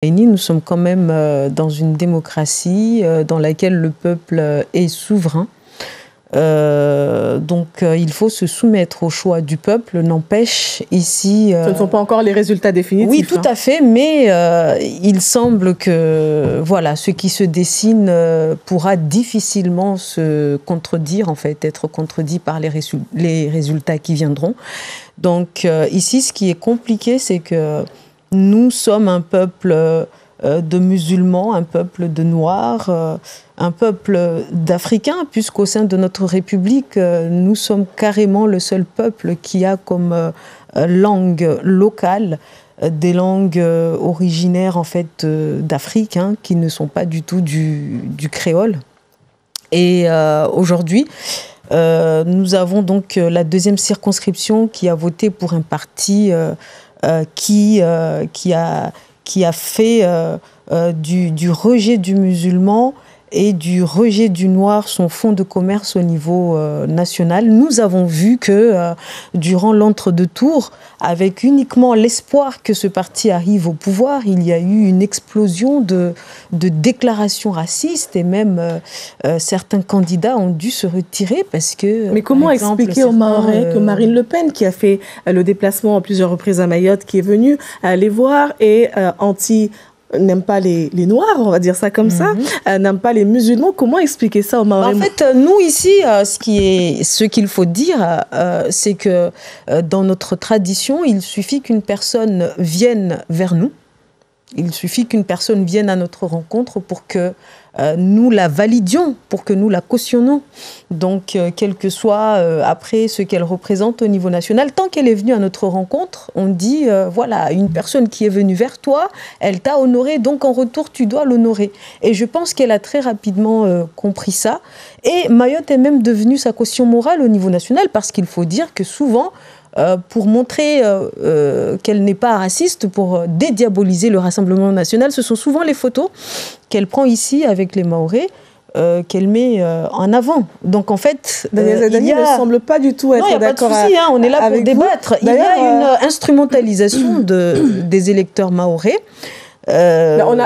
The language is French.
Nous sommes quand même dans une démocratie dans laquelle le peuple est souverain. Donc il faut se soumettre au choix du peuple, n'empêche ici... Ce ne sont pas encore les résultats définitifs. Oui, tout à fait, mais il semble que voilà, ce qui se dessine pourra difficilement se contredire, en fait, être contredit par les résultats qui viendront. Donc ici, ce qui est compliqué, c'est que nous sommes un peuple de musulmans, un peuple de noirs, un peuple d'Africains, puisqu'au sein de notre République, nous sommes carrément le seul peuple qui a comme langue locale des langues originaires en fait d'Afrique, hein, qui ne sont pas du tout du créole. Et aujourd'hui, nous avons donc la deuxième circonscription qui a voté pour un parti qui a fait du rejet du musulman et du rejet du noir son fonds de commerce au niveau national. Nous avons vu que durant l'entre-deux-tours, avec uniquement l'espoir que ce parti arrive au pouvoir, il y a eu une explosion de déclarations racistes et même certains candidats ont dû se retirer parce que... Mais comment expliquer aux Mahorais que Marine Le Pen, qui a fait le déplacement à plusieurs reprises à Mayotte, qui est venue les voir et n'aime pas les Noirs, on va dire ça comme ça, n'aime pas les musulmans. Comment expliquer ça aux Mahorais? En fait, nous ici, ce qu'il faut dire, c'est que dans notre tradition, il suffit qu'une personne vienne vers nous, il suffit qu'une personne vienne à notre rencontre pour que nous la validions, pour que nous la cautionnons. Donc, quel que soit après ce qu'elle représente au niveau national, tant qu'elle est venue à notre rencontre, on dit, voilà, une personne qui est venue vers toi, elle t'a honoré, donc en retour, tu dois l'honorer. Et je pense qu'elle a très rapidement compris ça. Et Mayotte est même devenue sa caution morale au niveau national, parce qu'il faut dire que souvent, pour montrer qu'elle n'est pas raciste, pour dédiaboliser le Rassemblement national, ce sont souvent les photos qu'elle prend ici avec les Mahorais qu'elle met en avant. Donc en fait, Daniel ne semble pas du tout être d'accord. Non, il n'y a pas de souci, hein, on est là pour débattre. Il y a une instrumentalisation des électeurs mahorais.